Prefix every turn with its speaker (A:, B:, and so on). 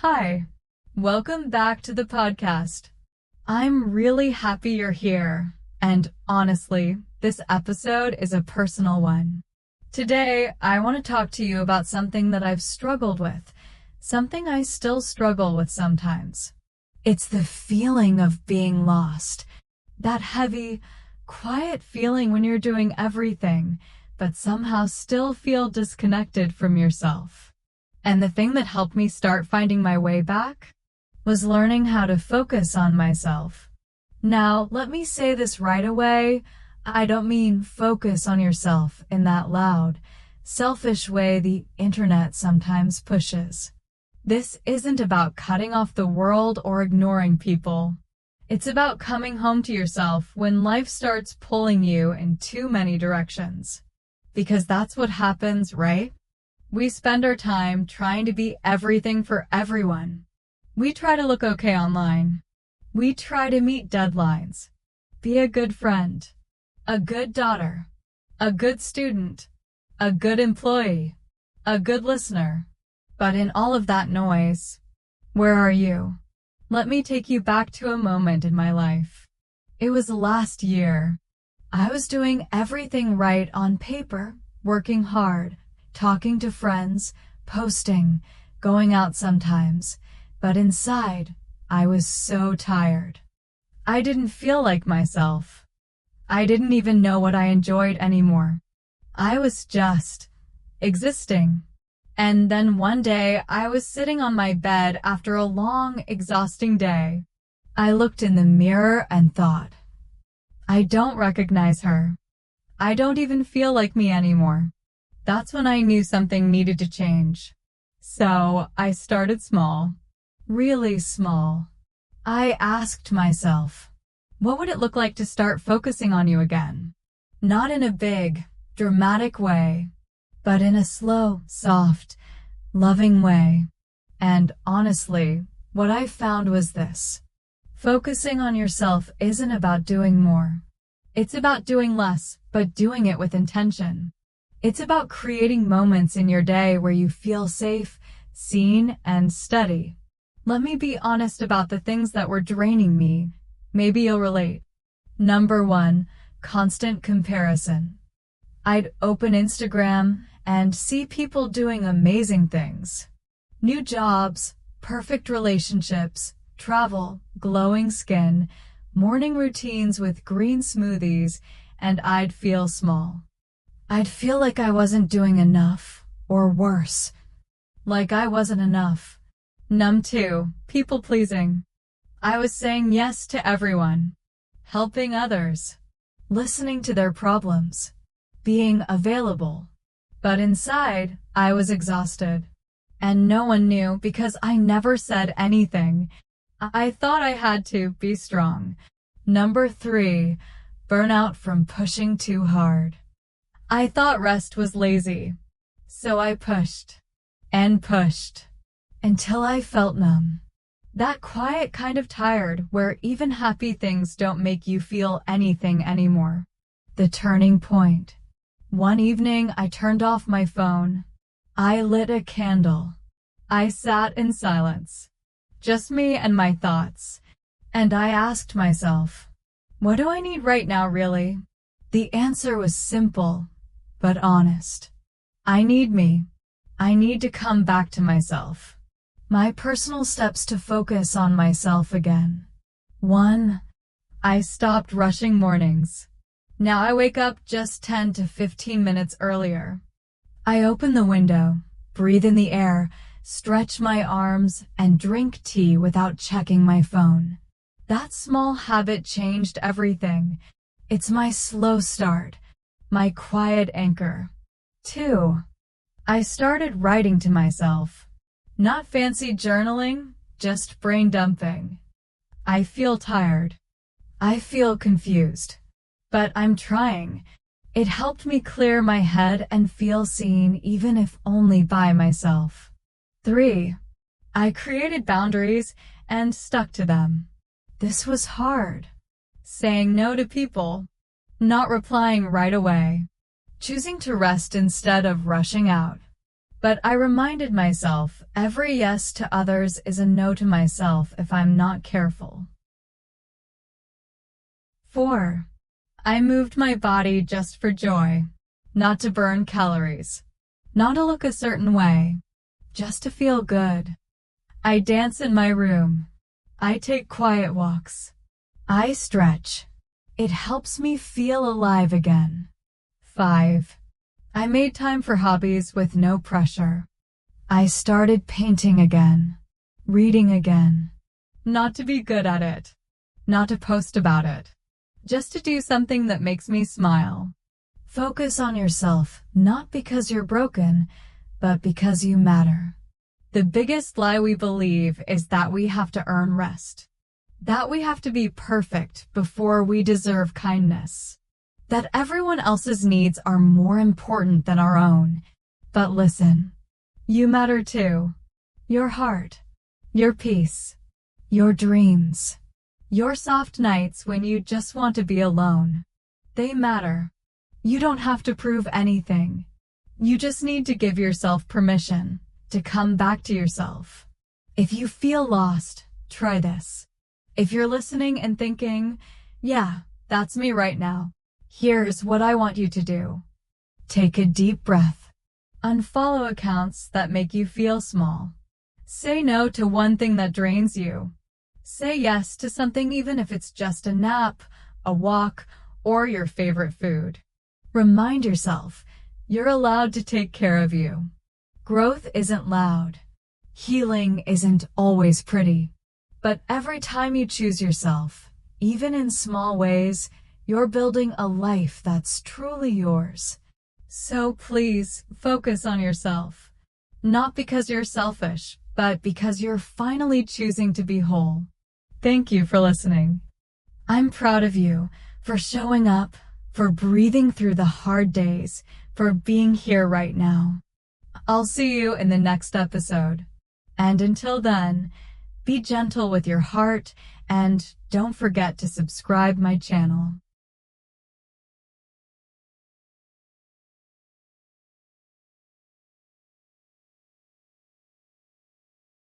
A: Hi, welcome back to the podcast. I'm really happy you're here, and honestly, this episode is a personal one. Today, I want to talk to you about something that I've struggled with, something I still struggle with sometimes. It's the feeling of being lost, that heavy, quiet feeling when you're doing everything, but somehow still feel disconnected from yourself. And the thing that helped me start finding my way back was learning how to focus on myself. Now, let me say this right away. I don't mean focus on yourself in that loud, selfish way the internet sometimes pushes. This isn't about cutting off the world or ignoring people. It's about coming home to yourself when life starts pulling you in too many directions. Because that's what happens, right? We spend our time trying to be everything for everyone. We try to look okay online. We try to meet deadlines, be a good friend, a good daughter, a good student, a good employee, a good listener. But in all of that noise, where are you? Let me take you back to a moment in my life. It was last year. I was doing everything right on paper, working hard, talking to friends, posting, going out sometimes, but inside, I was so tired. I didn't feel like myself. I didn't even know what I enjoyed anymore. I was just existing. And then one day, I was sitting on my bed after a long, exhausting day. I looked in the mirror and thought, I don't recognize her. I don't even feel like me anymore. That's when I knew something needed to change. So I started small, really small. I asked myself, what would it look like to start focusing on you again? Not in a big, dramatic way, but in a slow, soft, loving way. And honestly, what I found was this. Focusing on yourself isn't about doing more. It's about doing less, but doing it with intention. It's about creating moments in your day where you feel safe, seen, and steady. Let me be honest about the things that were draining me. Maybe you'll relate. Number 1, constant comparison. I'd open Instagram and see people doing amazing things. New jobs, perfect relationships, travel, glowing skin, morning routines with green smoothies, and I'd feel small. I'd feel like I wasn't doing enough, or worse, like I wasn't enough. Number 2, people pleasing. I was saying yes to everyone, helping others, listening to their problems, being available. But inside, I was exhausted. And no one knew because I never said anything. I thought I had to be strong. Number 3, burnout from pushing too hard. I thought rest was lazy, so I pushed and pushed until I felt numb. That quiet kind of tired where even happy things don't make you feel anything anymore. The turning point. One evening I turned off my phone. I lit a candle. I sat in silence, just me and my thoughts. And I asked myself, what do I need right now really? The answer was simple, but honest. I need me. I need to come back to myself. My personal steps to focus on myself again. 1. I stopped rushing mornings. Now I wake up just 10 to 15 minutes earlier. I open the window, breathe in the air, stretch my arms, and drink tea without checking my phone. That small habit changed everything. It's my slow start, my quiet anchor. 2. I started writing to myself. Not fancy journaling, just brain dumping. I feel tired. I feel confused. But I'm trying. It helped me clear my head and feel seen even if only by myself. 3. I created boundaries and stuck to them. This was hard. Saying no to people. Not replying right away. Choosing to rest instead of rushing out. But I reminded myself every yes to others is a no to myself if I'm not careful. 4. I moved my body just for joy, not to burn calories, not to look a certain way, just to feel good. I dance in my room. I take quiet walks. I stretch. It helps me feel alive again. 5. I made time for hobbies with no pressure. I started painting again, reading again. Not to be good at it, not to post about it, just to do something that makes me smile. Focus on yourself, not because you're broken, but because you matter. The biggest lie we believe is that we have to earn rest, that we have to be perfect before we deserve kindness, that everyone else's needs are more important than our own. But listen, you matter too. Your heart, your peace, your dreams, your soft nights when you just want to be alone. They matter. You don't have to prove anything. You just need to give yourself permission to come back to yourself. If you feel lost, try this. If you're listening and thinking, yeah, that's me right now, here's what I want you to do. Take a deep breath. Unfollow accounts that make you feel small. Say no to one thing that drains you. Say yes to something even if it's just a nap, a walk, or your favorite food. Remind yourself, you're allowed to take care of you. Growth isn't loud. Healing isn't always pretty. But every time you choose yourself, even in small ways, you're building a life that's truly yours. So please focus on yourself. Not because you're selfish, but because you're finally choosing to be whole. Thank you for listening. I'm proud of you for showing up, for breathing through the hard days, for being here right now. I'll see you in the next episode. And until then, be gentle with your heart and don't forget to subscribe my channel.